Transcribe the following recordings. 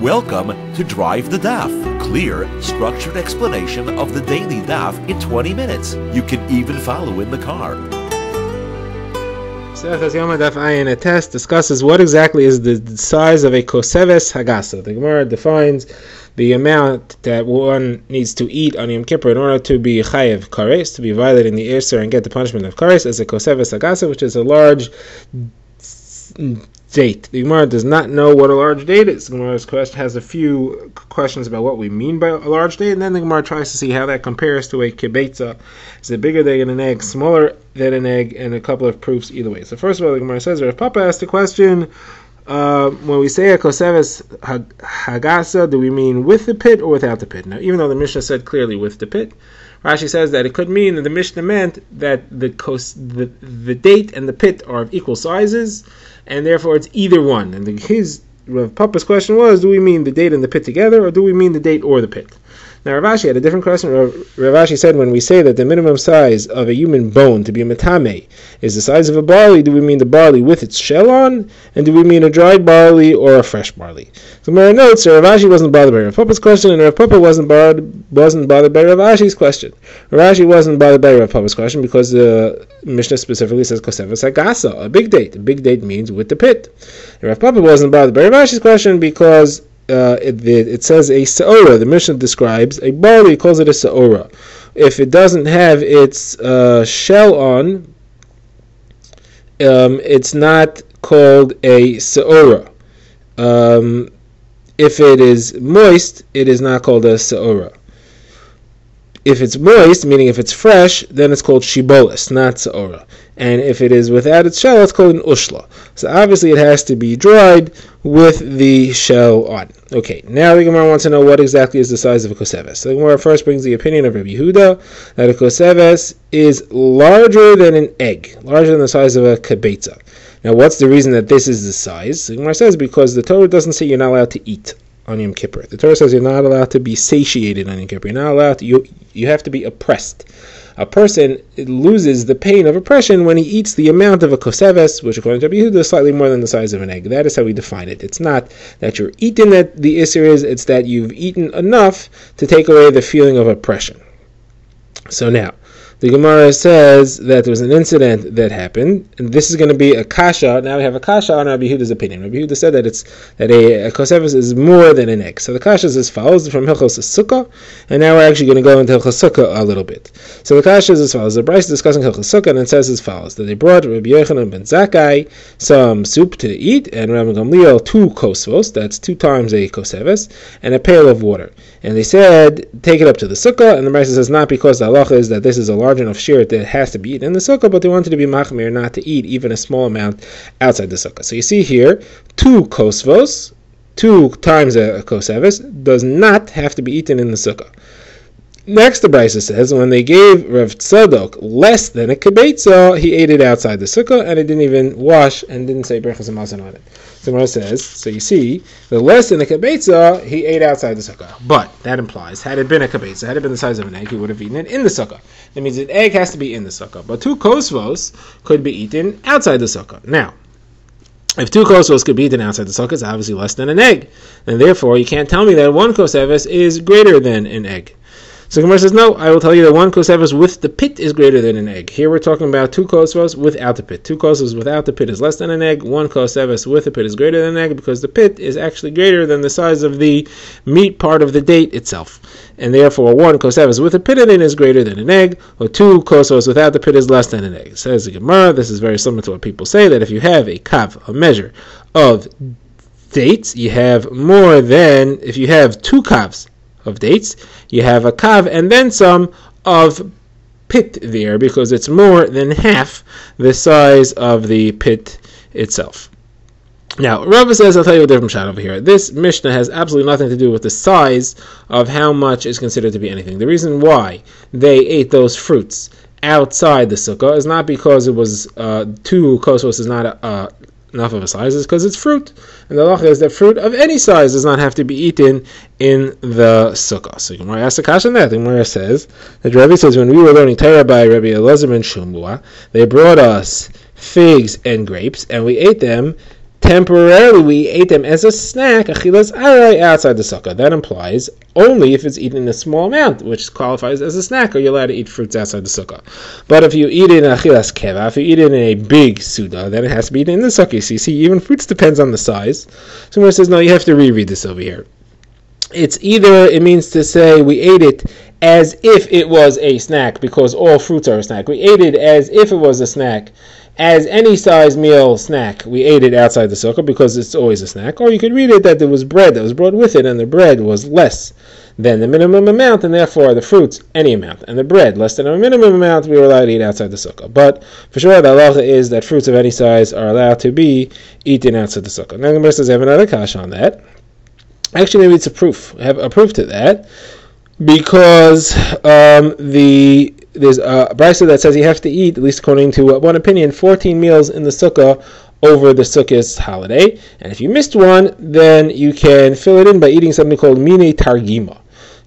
Welcome to Drive the Daf, clear, structured explanation of the daily daf in 20 minutes. You can even follow in the car. Yoma Daf a test discusses what exactly is the size of a concise hagasa. The Gemara defines the amount that one needs to eat on Yom Kippur in order to be chayev kares, to be violating the Isser and get the punishment of kares, as a concise hagasa, which is a large date. The Gemara does not know what a large date is. The Gemara's question has a few questions about what we mean by a large date, and then the Gemara tries to see how that compares to a kibetza. Is it bigger than an egg, smaller than an egg, and a couple of proofs either way. So first of all, the Gemara says, Rav Papa asked the question, when we say a koseves hagasa, do we mean with the pit or without the pit? Now, even though the Mishnah said clearly with the pit, Rashi says that it could mean that the Mishnah meant that the date and the pit are of equal sizes, and therefore it's either one. And Rav Papa's question was, do we mean the date and the pit together, or do we mean the date or the pit? Now Rav Ashi had a different question. Rav Ashi said, when we say that the minimum size of a human bone to be a metame is the size of a barley, do we mean the barley with its shell on, and do we mean a dried barley or a fresh barley? So Mara notes, Rav Ashi wasn't bothered by Rav Papa's question, and Rav Papa wasn't bothered by Rav Ashi's question. Rav Ashi wasn't bothered by Rav Papa's question because the Mishnah specifically says koseves hagasa, a big date. A big date means with the pit. And Rav Papa wasn't bothered by Rav Ashi's question because it says a se'ora. The Mishnah describes a barley, calls it a se'ora. If it doesn't have its shell on, it's not called a se'ora. If it is moist, it is not called a se'ora. If it's moist, meaning if it's fresh, then it's called shibolis, not se'ora. And if it is without its shell, it's called an ushla. So obviously it has to be dried with the shell on. Okay, now the Gemara wants to know what exactly is the size of a koseves. So the Gemara first brings the opinion of Rabbi Yehuda that a koseves is larger than an egg, larger than the size of a kibetza. Now what's the reason that this is the size? The Gemara says because the Torah doesn't say you're not allowed to eat on Yom Kippur. The Torah says you're not allowed to be satiated on Yom Kippur. You're not allowed to, you have to be oppressed. A person loses the pain of oppression when he eats the amount of a koseves, which according to Rabbi Yehuda is slightly more than the size of an egg. That is how we define it. It's not that you're eating that the Isser is, it's that you've eaten enough to take away the feeling of oppression. So now, the Gemara says that there was an incident that happened, and this is going to be a kasha. Now we have a kasha on Rabbi Yehuda's opinion. Rabbi Yehuda said that a koseves is more than an egg. So the kasha is as follows from Hilchos Sukkah, and now we're actually going to go into Hilchos Sukkah a little bit. So the kasha is as follows. The Bryce is discussing Hilchos Sukkah, and it says as follows: that they brought Rabbi Yochanan ben Zakkai some soup to eat, and Rabbi Gamliel 2 kosvos, that's 2 times a koseves, and a pail of water. And they said, take it up to the sukkah, and the Bryce says not because the halacha is that this is a large enough shirt that it has to be eaten in the sukkah, but they wanted to be machmir not to eat even a small amount outside the sukkah. So you see here, 2 kosvos, 2 times a koseves, does not have to be eaten in the sukkah. Next, the Brisa says, when they gave Rav Tzadok less than a kibetza, he ate it outside the sukkah, and it didn't even wash, and didn't say brechas hamazon on it. So Gemara says, so you see, the less than a kibetza, he ate outside the sukkah. But that implies, had it been a kibetza, had it been the size of an egg, he would have eaten it in the sukkah. That means an egg has to be in the sukkah. But 2 kosvos could be eaten outside the sukkah. Now, if 2 kosvos could be eaten outside the sukkah, it's obviously less than an egg. And therefore, you can't tell me that 1 koseves is greater than an egg. So Gemara says, no, I will tell you that 1 koseves with the pit is greater than an egg. Here we're talking about 2 kosvos without the pit. 2 kosvos without the pit is less than an egg. 1 koseves with the pit is greater than an egg because the pit is actually greater than the size of the meat part of the date itself. And therefore 1 koseves with a pit in it is greater than an egg, or 2 kosvos without the pit is less than an egg. Says the Gemara, this is very similar to what people say, that if you have a kav, a measure of dates, you have more than, if you have 2 kavs of dates, you have a kav and then some of pit there, because it's more than half the size of the pit itself. Now, Rava says, I'll tell you a different shot over here. This Mishnah has absolutely nothing to do with the size of how much is considered to be anything. The reason why they ate those fruits outside the sukkah is not because it was 2 kosvos is not enough of a size, is because it's fruit. And the halacha is that fruit of any size does not have to be eaten in the sukkah. So Gemara asks a kasha on that. The Gemara says, that Rabbi says, when we were learning Torah by Rabbi Elazar ben Shumua, they brought us figs and grapes, and we ate them temporarily we ate them as a snack, achilas aray, outside the sukkah. That implies only if it's eaten in a small amount, which qualifies as a snack, are you allowed to eat fruits outside the sukkah. But if you eat it in achilas keva, if you eat it in a big suda, then it has to be eaten in the sukkah. So you see, even fruits depends on the size. So Gemara says, no, you have to reread this over here. It's either, it means to say we ate it as if it was a snack, because all fruits are a snack. We ate it as if it was a snack. As any size meal snack, we ate it outside the sukkah because it's always a snack. Or you could read it that there was bread that was brought with it, and the bread was less than the minimum amount, and therefore the fruits, any amount, and the bread, less than a minimum amount, we were allowed to eat outside the sukkah. But for sure, the halacha is that fruits of any size are allowed to be eaten outside the sukkah. Now the Gemara says, I have another kasha on that. Actually, maybe it's a proof. I have a proof to that, because there's a brisa that says you have to eat, at least according to one opinion, 14 meals in the sukkah over the Sukkot holiday. And if you missed one, then you can fill it in by eating something called mine targima.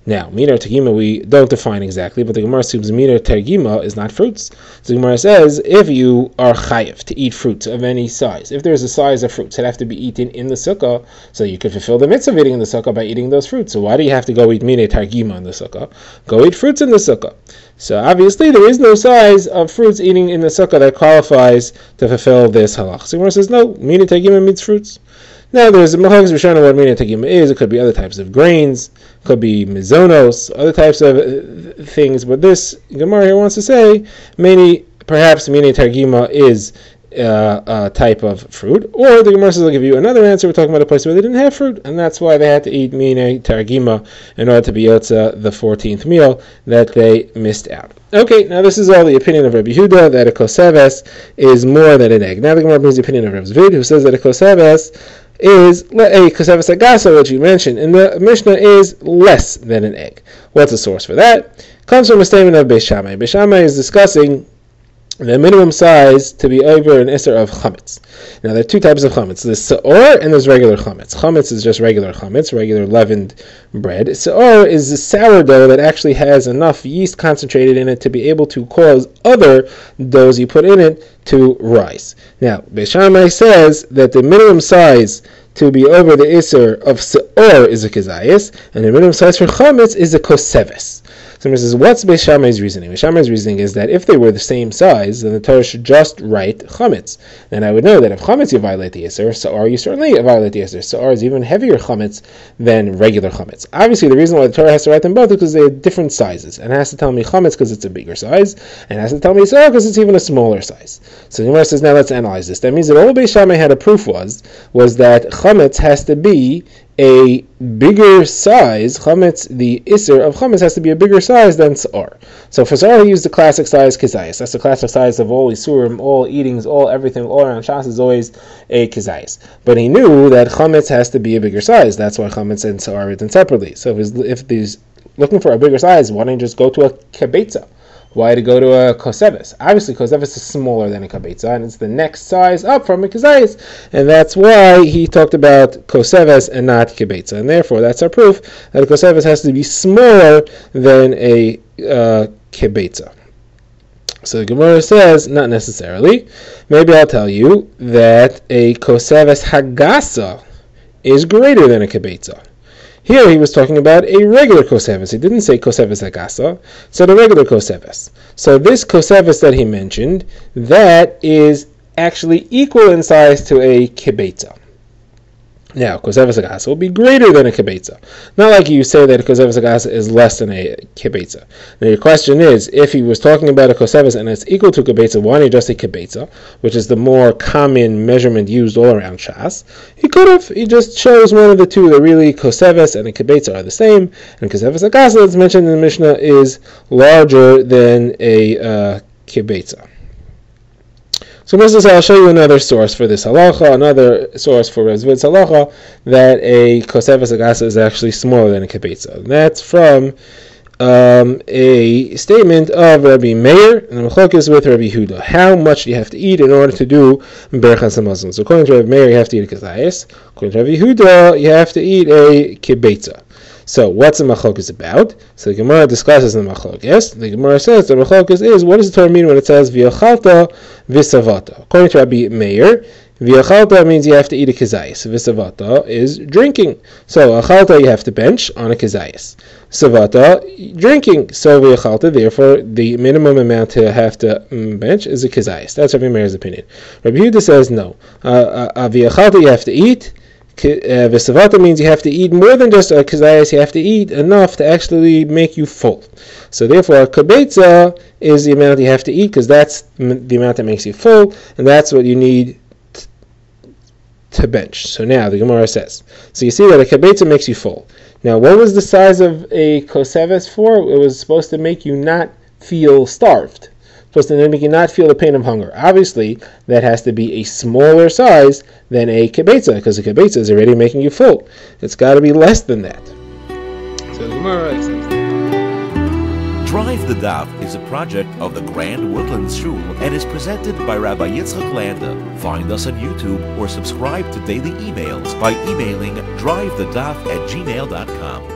Now, mina targima we don't define exactly, but the Gemara assumes mina targima is not fruits. So the Gemara says, if you are chayiv to eat fruits of any size, if there's a size of fruits that have to be eaten in the sukkah, so you could fulfill the mitzvah of eating in the sukkah by eating those fruits. So why do you have to go eat mina targima in the sukkah? Go eat fruits in the sukkah. So obviously there is no size of fruits eating in the sukkah that qualifies to fulfill this halach. So the Gemara says, no, mina targima means fruits. Now there's a machlokas Rishonim what mina targima is. It could be other types of grains, could be mizonos, other types of things. But this Gemara here wants to say, perhaps mina targima is a type of fruit. Or the Gemara says, I'll give you another answer. We're talking about a place where they didn't have fruit, and that's why they had to eat mina targima in order to be yotza the 14th meal that they missed out. Okay, now this is all the opinion of Rabbi Yehuda, that a koseves is more than an egg. Now the Gemara brings the opinion of Rabbi Zvid, who says that a koseves is a koseves agasa, which you mentioned in the Mishnah, is less than an egg. What's the source for that? Comes from a statement of Beis Shammai. Beis Shammai is discussing the minimum size to be over an isser of chametz. Now there are two types of chametz. There's se'or and there's regular chametz. Chametz is just regular chametz, regular leavened bread. Se'or is a sourdough that actually has enough yeast concentrated in it to be able to cause other doughs you put in it to rise. Now, Beis Shammai says that the minimum size to be over the isser of se'or is a kezayis, and the minimum size for chametz is a koseves. So he says, what's Beis Shammai's reasoning? Beis Shammai's reasoning is that if they were the same size, then the Torah should just write chametz. Then I would know that if chametz you violate the Isser, se'or you certainly violate the Isser. Se'or is even heavier chametz than regular chametz. Obviously, the reason why the Torah has to write them both is because they have different sizes, and it has to tell me chametz because it's a bigger size, and it has to tell me se'or because it's even a smaller size. So the Gemara says, now let's analyze this. That means that all Beis Shammai had a proof was that chametz has to be a bigger size. Chametz, the Isser of chametz has to be a bigger size than se'or. So for se'or he used the classic size kezayis. That's the classic size of all isurim, all eatings, all everything, all around Shas is always a kezayis. But he knew that chametz has to be a bigger size. That's why chametz and se'or are written separately. So if he's looking for a bigger size, why don't you just go to a kibetza? Why to go to a koseves? Obviously, koseves is smaller than a kabetza, and it's the next size up from a kezayis, and that's why he talked about koseves and not kibetza, and therefore that's our proof that a koseves has to be smaller than a kibetza. So the Gemara says, not necessarily. Maybe I'll tell you that a koseves hagasa is greater than a kibetza. Here he was talking about a regular koseves. He didn't say koseves agasa, so the regular koseves. So this koseves that he mentioned, that is actually equal in size to a kibetza. Now, koseves agasa will be greater than a kibetza. Not like you say that a koseves agasa is less than a kibetza. Now your question is, if he was talking about a koseves and it's equal to a kibetza, why don't you just say kibetza, which is the more common measurement used all around Shas? He could have. He just chose one of the two. That really koseves and a kibetza are the same, and koseves agasa that's mentioned in the Mishnah is larger than a kibetza. So I'll show you another source for this halacha, another source for Rabbi Zvid's halacha, that a koseves agasa is actually smaller than a kibetza. That's from a statement of Rabbi Meir, and the machlokas with Rabbi Yehuda. How much do you have to eat in order to do berachas hamazon? So according to Rabbi Meir, you have to eat a kezayis. According to Rabbi Yehuda, you have to eat a kibetza. So what's the machlokas about? So the Gemara discusses the machlokas. The Gemara says the machlokas is, what does the Torah mean when it says v'yachalta v'savata? According to Rabbi Meir, V'achalta means you have to eat a kezayis. V'savata is drinking. So achalta you have to bench on a kezayis. Savata, drinking. So v'achalta, therefore the minimum amount to have to bench is a kezayis. That's Rabbi Meir's opinion. Rabbi Yehuda says no. V'achalta you have to eat. V'savata means you have to eat more than just a kezayis. You have to eat enough to actually make you full. So therefore, a kabetza is the amount you have to eat because that's the amount that makes you full, and that's what you need to bench. So now the Gemara says, so you see that a kabetza makes you full. Now, what was the size of a koseves for? It was supposed to make you not feel starved. Supposed to make you not feel the pain of hunger. Obviously, that has to be a smaller size than a kabetza, because a kabetza is already making you full. It's got to be less than that. So the Gemara says, Drive the Daf is a project of the Grand Woodlands Shul and is presented by Rabbi Yitzchak Landa. Find us on YouTube or subscribe to daily emails by emailing drivethedaf@gmail.com.